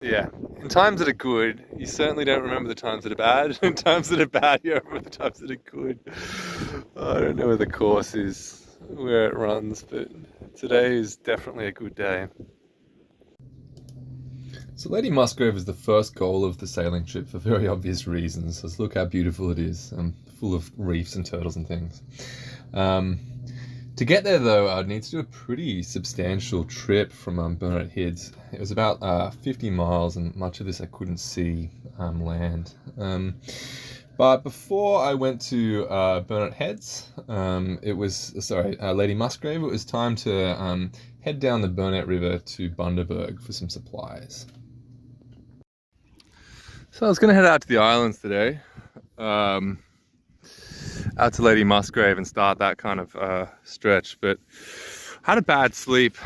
Yeah, in times that are good, you certainly don't remember the times that are bad. In times that are bad, you remember the times that are good. I don't know where the course is, where it runs, but today is definitely a good day. So Lady Musgrave is the first goal of the sailing trip for very obvious reasons. Just look how beautiful it is, full of reefs and turtles and things. To get there, though, I'd need to do a pretty substantial trip from Burnett Heads. It was about 50 miles, and much of this I couldn't see land. But before I went to Burnett Heads, Lady Musgrave, it was time to head down the Burnett River to Bundaberg for some supplies. So I was going to head out to the islands today. Out to Lady Musgrave and start that kind of stretch, but had a bad sleep.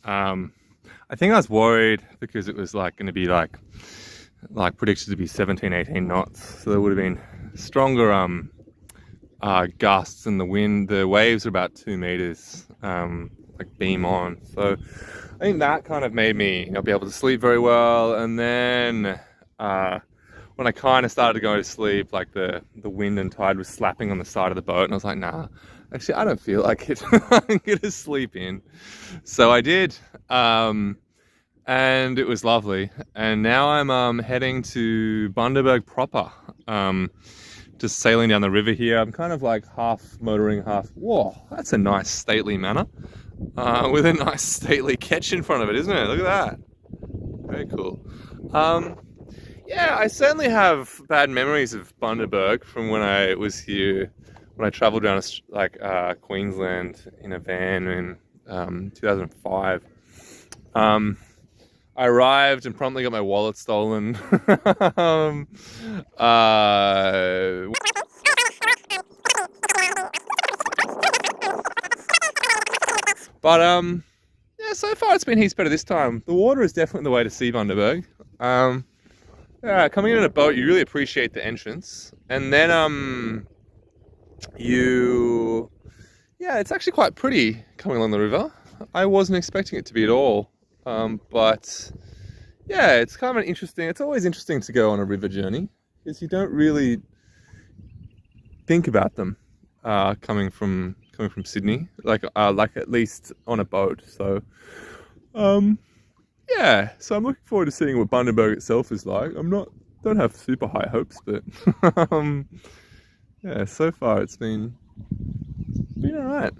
I think I was worried because it was like going to be like predicted to be 17, 18 knots. So there would have been stronger gusts, and the waves are about 2 meters, like beam on. So I think that kind of made me not be able to sleep very well. And then when I kind of started to go to sleep, like the wind and tide was slapping on the side of the boat, and I was like, nah, actually I don't feel like it. I'm gonna sleep in. So I did, and it was lovely. And now I'm heading to Bundaberg proper, just sailing down the river here. I'm kind of like half motoring, half, whoa, that's a nice stately manor, with a nice stately ketch in front of it, isn't it? Look at that, very cool. Yeah, I certainly have bad memories of Bundaberg from when I was here, when I travelled around Queensland in a van in 2005. I arrived and promptly got my wallet stolen. But yeah, so far it's been heaps better this time. The water is definitely the way to see Bundaberg. Coming in a boat, you really appreciate the entrance, and then it's actually quite pretty coming along the river. I wasn't expecting it to be at all, but yeah, it's kind of it's always interesting to go on a river journey, because you don't really think about them coming from Sydney, like at least on a boat. So yeah, so I'm looking forward to seeing what Bundaberg itself is like. Don't have super high hopes, but yeah, so far it's been alright.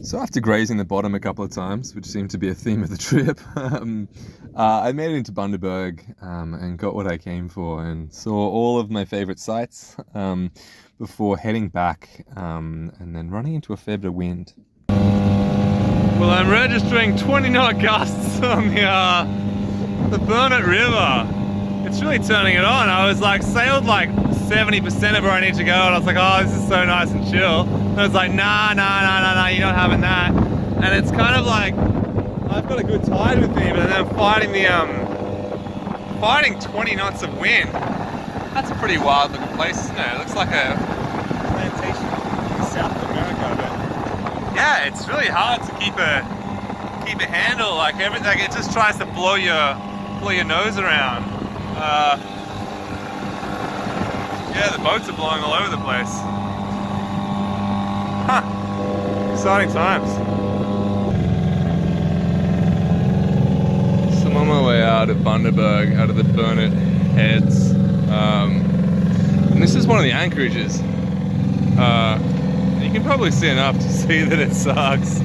So after grazing the bottom a couple of times, which seemed to be a theme of the trip, I made it into Bundaberg and got what I came for, and saw all of my favourite sights before heading back and then running into a fair bit of wind. Well, I'm registering 20 knot gusts on the Burnett River. It's really turning it on. I was like, sailed like 70% of where I need to go, and I was like, oh, this is so nice and chill. And I was like, nah, you're not having that. And it's kind of like, I've got a good tide with me, but then I'm fighting 20 knots of wind. That's a pretty wild looking place, isn't it? It looks like a plantation in South America, but yeah, it's really hard to keep a handle. Like everything, it just tries to blow your nose around. Yeah, the boats are blowing all over the place. Huh. Exciting times. So I'm on my way out of Bundaberg, out of the Burnett Heads. And this is one of the anchorages. You can probably see enough to see that it sucks.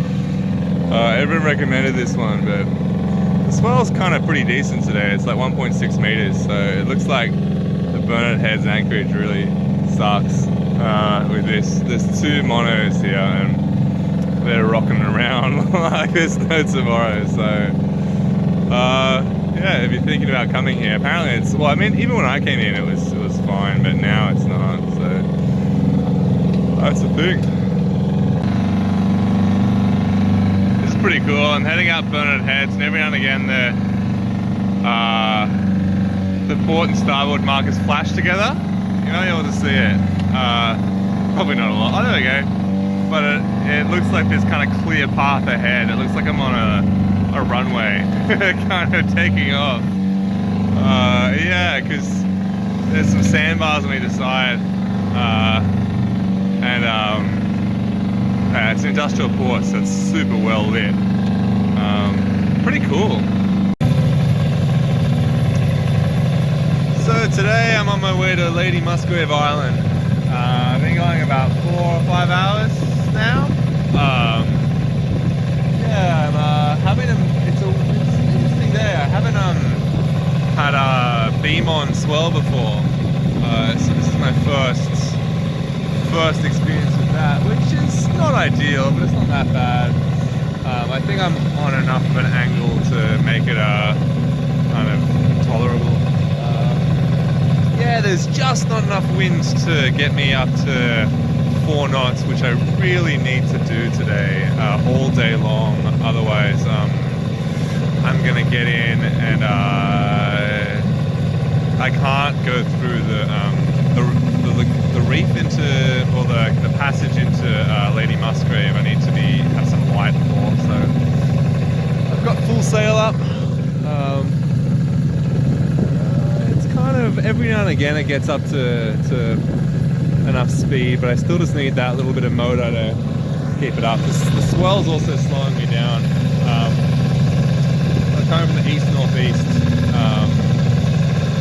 Everyone recommended this one, but the swell's kind of pretty decent today. It's like 1.6 meters, so it looks like the Burnett Heads anchorage really sucks with this. There's 2 monos here, and they're rocking around like there's no tomorrow. So yeah, if you're thinking about coming here, apparently it's, well, I mean, even when I came in it was fine, but now it's not. So that's the thing. This is pretty cool. I'm heading out Burnett Heads, and every now and again the port and starboard markers flash together. You're not able to see it. Probably not a lot. Oh, there we go. But it looks like there's kind of clear path ahead. It looks like I'm on a runway kind of taking off. Yeah, because there's some sandbars on either side, and it's an industrial port, so it's super well lit. Pretty cool. So today I'm on my way to Lady Musgrave Island. I've been going about 4 or 5 hours now. Yeah, I'm having it's an interesting day. I haven't had a beam on swell before, so this is my first experience with that, which is not ideal, but it's not that bad. I think I'm on enough of an angle to make it kind of tolerable. Yeah, there's just not enough wind to get me up to 4 knots, which I really need to do today, all day long. Otherwise, I'm gonna get in and I can't go through the reef into, or the passage into Lady Musgrave. I need to have some light for, so I've got full sail up. It's kind of every now and again it gets up to enough speed, but I still just need that little bit of motor to keep it up. The swell's also slowing me down. I'm coming from the east-northeast,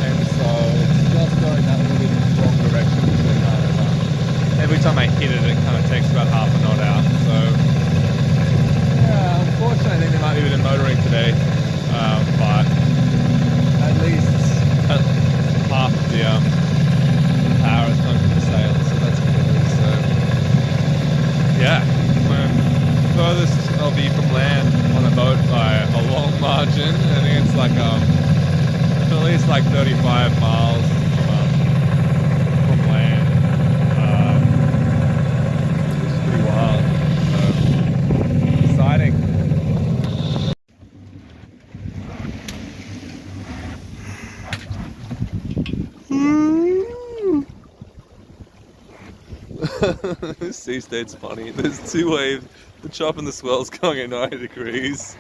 and so it's just going that little bit in the wrong direction. So every time I hit it, it kind of takes about half a knot out. So yeah, unfortunately, I think there might be a bit of motoring today, but at least half of the power is coming from the sail, so that's good. So yeah, my furthest I'll be from land on a boat by a long margin. I think it's like at least like 35 miles from land, which is pretty wild. So exciting. This sea state's funny. There's 2 waves, the chop and the swell's going at 90 degrees.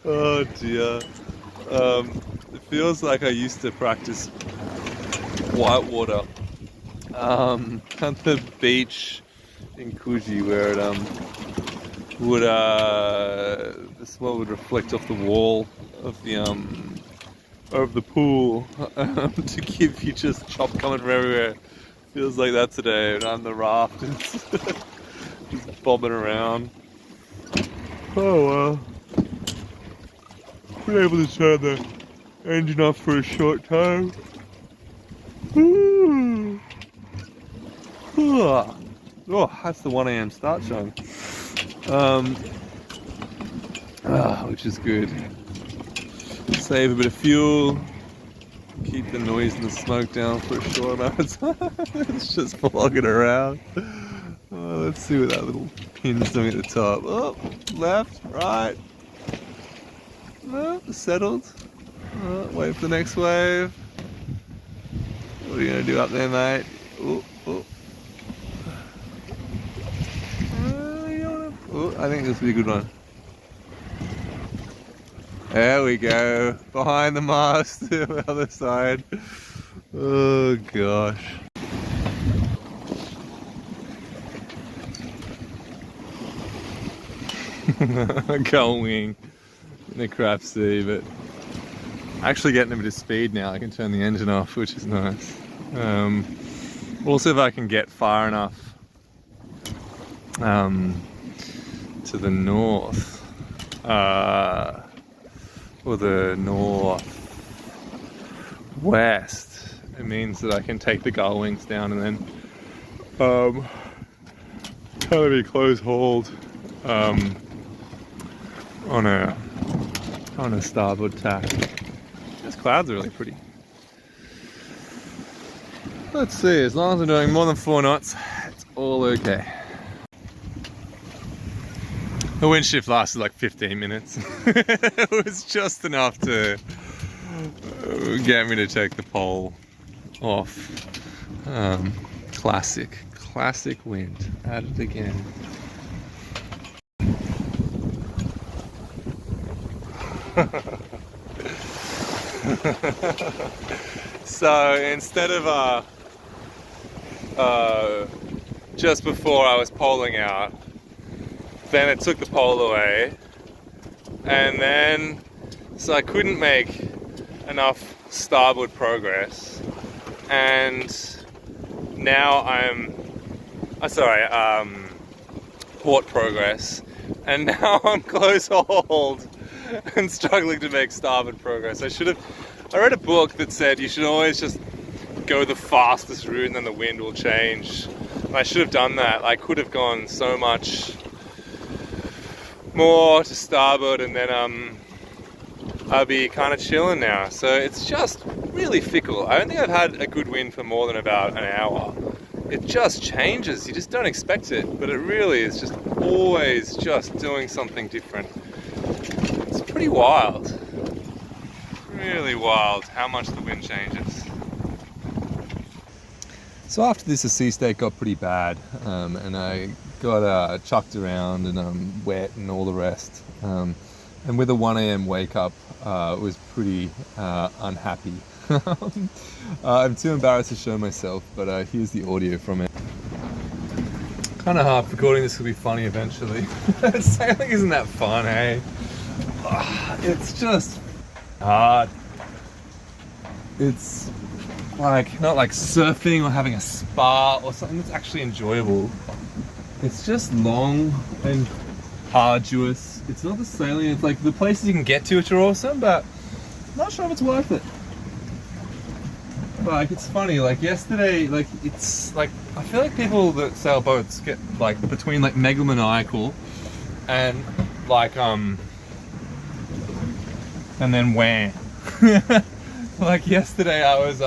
Oh dear. It feels like I used to practice whitewater at the beach in Coogee, where it would the swell would reflect off the wall of the pool to give you just chop coming from everywhere. Feels like that today, and I'm the raft just bobbing around. Oh well. Been able to turn the engine off for a short time. Oh, that's the 1 AM start showing. Which is good. Save a bit of fuel. Keep the noise and the smoke down for a short amount of time. It's just flogging around. Oh, let's see what that little pin's doing at the top. Oh, left, right. Oh, settled. Oh, wait for the next wave. What are you going to do up there, mate? Oh, oh. Oh, I think this will be a good one. There we go, behind the mast to the other side. Oh gosh. Going in a crap sea, but actually getting a bit of speed now. I can turn the engine off, which is nice. Also, if I can get far enough to the north, or the northwest, it means that I can take the gull wings down and then kind of be close hauled on a starboard tack. These clouds are really pretty. Let's see, as long as I'm doing more than 4 knots, it's all okay. The wind shift lasted like 15 minutes. It was just enough to get me to take the pole off. Classic wind. At it again. So instead of just before I was poling out, then it took the pole away, and then so I couldn't make enough starboard progress, and now I'm port progress, and now I'm close hauled and struggling to make starboard progress. I read a book that said you should always just go the fastest route and then the wind will change. And I should have done that. I could have gone so much more to starboard, and then I'll be kind of chilling now. So it's just really fickle. I don't think I've had a good wind for more than about an hour. It just changes. You just don't expect it, but it really is just always just doing something different. It's pretty wild. Really wild how much the wind changes. So after this, the sea state got pretty bad, and I got chucked around and wet and all the rest. And with a 1 a.m. wake up, was pretty unhappy. I'm too embarrassed to show myself, but here's the audio from it. Kind of half recording this will be funny eventually. Sailing isn't that fun, hey? It's just hard. It's like not like surfing or having a spa or something that's actually enjoyable. It's just long and arduous. It's not the sailing, it's like the places you can get to which are awesome, but I'm not sure if it's worth it. Like, it's funny, like yesterday, like it's like I feel like people that sail boats get like between like megalomaniacal and like and then wham. Like yesterday I was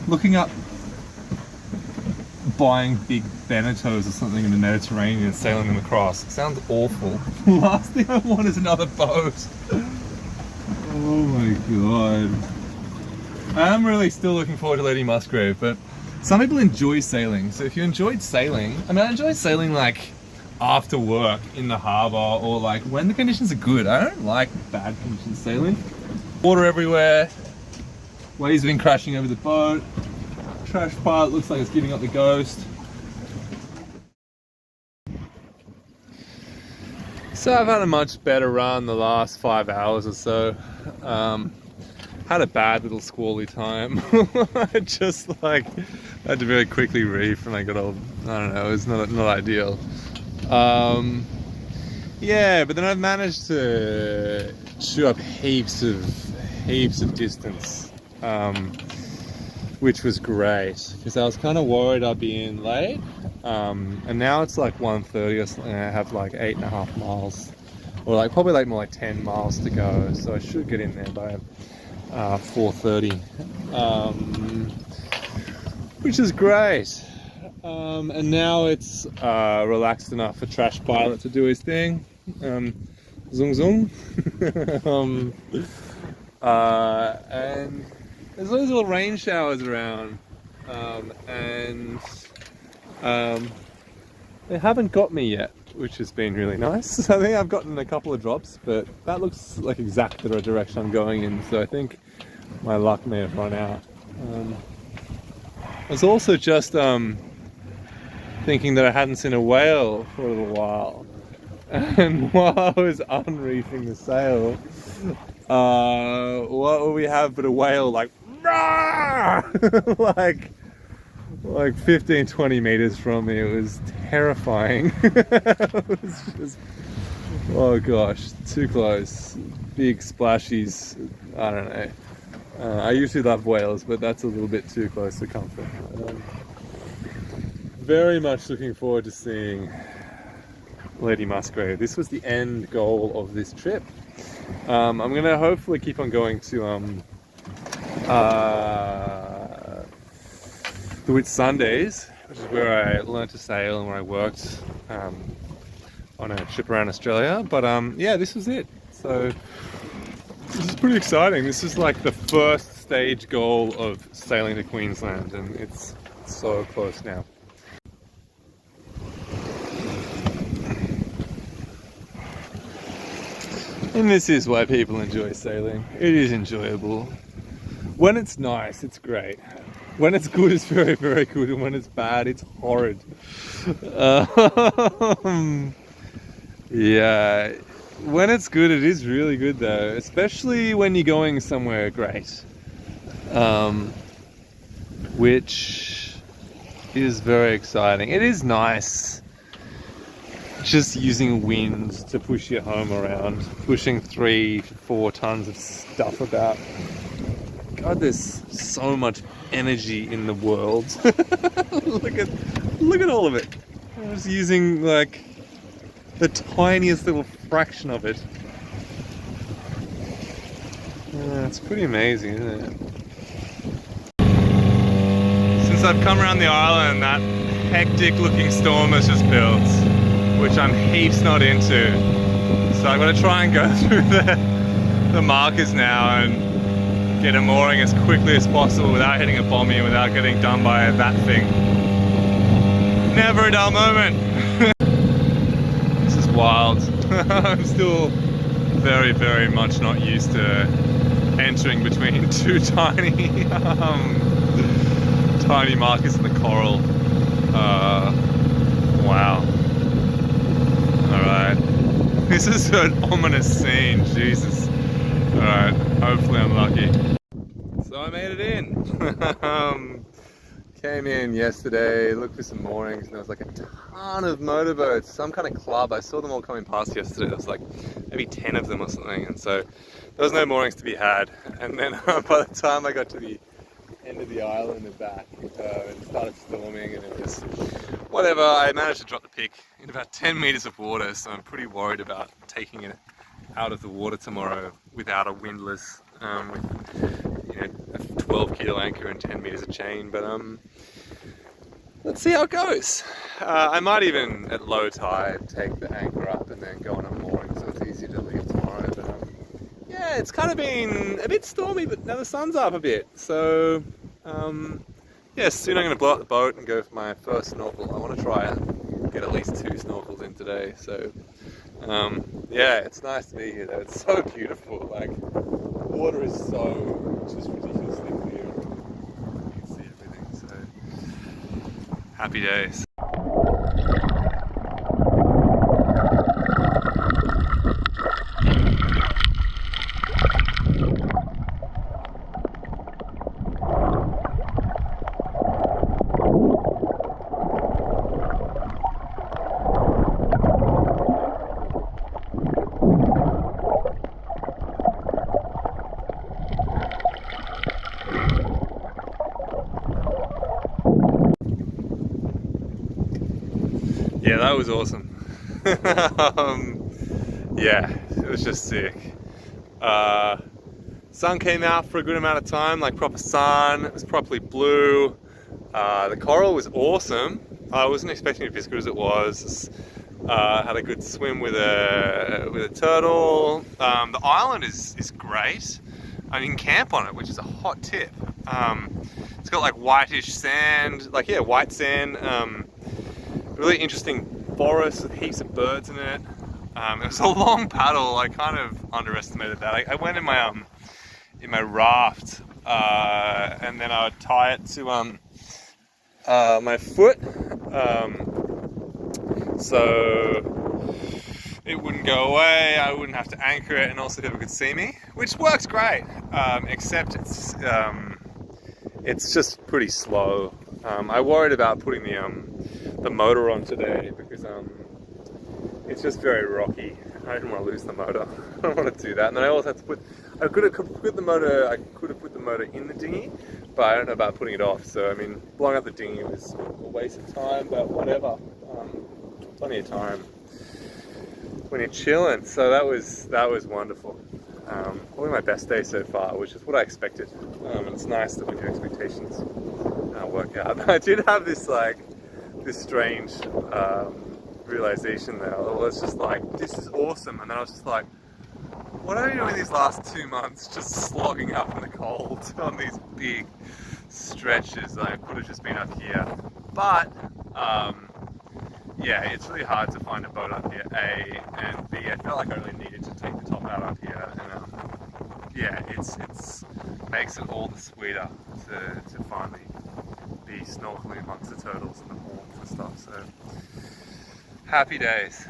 looking up buying big Benettos or something in the Mediterranean and sailing them across. It sounds awful. Last thing I want is another boat. Oh my god. I am really still looking forward to Lady Musgrave, but some people enjoy sailing. So if you enjoyed sailing, I mean, I enjoy sailing like after work in the harbour or like when the conditions are good. I don't like bad conditions sailing. Water everywhere, waves have been crashing over the boat, trash part looks like it's giving up the ghost. So I've had a much better run the last 5 hours or so. Had a bad little squally time. I just like had to very quickly reef and I got all, I don't know, it was not ideal. Yeah, but then I've managed to chew up heaps of distance, which was great because I was kind of worried I'd be in late, and now it's like 1:30 or something and I have like 8.5 miles, or like probably like more like 10 miles to go, so I should get in there by 4:30, which is great. And now it's relaxed enough for Trash Pilot to do his thing. Zung zung. And there's those little rain showers around, and they haven't got me yet, which has been really nice. I think I've gotten a couple of drops, but that looks like exactly the direction I'm going in, so I think my luck may have run out. I was also just thinking that I hadn't seen a whale for a little while, and while I was unreefing the sail, what will we have but a whale like like 15-20 meters from me. It was terrifying. It was just, oh gosh, too close. Big splashies. I don't know. I usually love whales, but that's a little bit too close to comfort. Very much looking forward to seeing Lady Musgrave. This was the end goal of this trip. I'm going to hopefully keep on going to the Whitsundays, which is where I learned to sail and where I worked on a trip around Australia. But yeah, this was it. So this is pretty exciting. This is like the first stage goal of sailing to Queensland, and it's so close now. And this is why people enjoy sailing. It is enjoyable. When it's nice, it's great. When it's good, it's very, very good. And when it's bad, it's horrid. Yeah. When it's good, it is really good though. Especially when you're going somewhere great. Which is very exciting. It is nice just using wind to push your home around, pushing 3-4 tons of stuff about. God, there's so much energy in the world. look at all of it. I'm just using like the tiniest little fraction of it. It's pretty amazing, isn't it? Since I've come around the island, that hectic looking storm has just built, which I'm heaps not into. So I'm going to try and go through the markers now and get a mooring as quickly as possible without hitting a bommy, without getting done by that thing. Never a dull moment. This is wild. I'm still very, very much not used to entering between two tiny tiny markers in the coral. Wow. Alright. This is an ominous scene, Jesus. Alright, hopefully I'm lucky. So I made it in. Came in yesterday, looked for some moorings, and there was like a ton of motorboats, some kind of club. I saw them all coming past yesterday. There was like maybe 10 of them or something, and so there was no moorings to be had. And then by the time I got to the end of the island and back, it started storming, and it was whatever. I managed to drop the pick in about 10 meters of water, so I'm pretty worried about taking it out of the water tomorrow without a windlass, with a 12 kilo anchor and 10 meters of chain. But let's see how it goes. I might even at low tide take the anchor up and then go on a mooring, so it's easier to leave tomorrow. But yeah, it's kind of been a bit stormy, but now the sun's up a bit, so yeah, soon I'm going to blow up the boat and go for my first snorkel. I want to try and get at least 2 snorkels in today, so yeah, it's nice to be here though. It's so beautiful. Like, water is so just ridiculously clear. You can see everything, so happy days. Yeah, that was awesome. Yeah, it was just sick. Sun came out for a good amount of time, like proper sun. It was properly blue. The coral was awesome. I wasn't expecting it to be as good as it was. Had a good swim with a turtle. The island is great. I can camp on it, which is a hot tip. It's got like whitish sand, white sand. Really interesting forest with heaps of birds in it. It was a long paddle. I kind of underestimated that. I went in my raft, and then I would tie it to my foot, so it wouldn't go away. I wouldn't have to anchor it, and also people could see me, which works great. Except it's just pretty slow. I worried about putting the motor on today because it's just very rocky. I didn't want to lose the motor. I don't want to do that. And then I also had to I could have put the motor in the dinghy, but I don't know about putting it off. So I mean, blowing up the dinghy was a waste of time, but whatever. Plenty of time when you're chilling. So that was wonderful. Probably my best day so far, which is what I expected. And it's nice that when your expectations work out. I did have this strange realization there. I was just like, this is awesome, and then I was just like, what have I been doing these last 2 months, just slogging up in the cold on these big stretches? I could have just been up here, but yeah, it's really hard to find a boat up here, A, and B, I felt like I really needed to take the top out up here, and yeah, it's makes it all the sweeter to finally be snorkeling amongst the turtles and the horns and stuff, so happy days.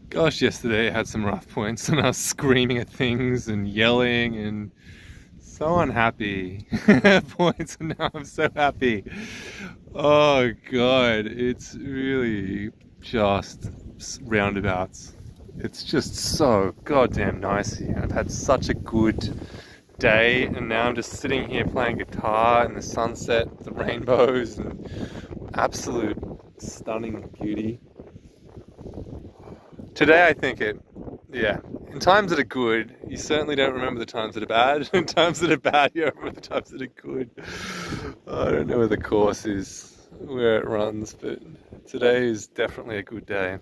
Gosh, yesterday I had some rough points and I was screaming at things and yelling and so unhappy points, and now I'm so happy. Oh God, it's really just roundabouts. It's just so goddamn nice here. I've had such a good day and now I'm just sitting here playing guitar in the sunset, the rainbows, and absolute stunning beauty. Today I think yeah, in times that are good, you certainly don't remember the times that are bad. In times that are bad, you remember the times that are good. I don't know where the course is, where it runs, but today is definitely a good day.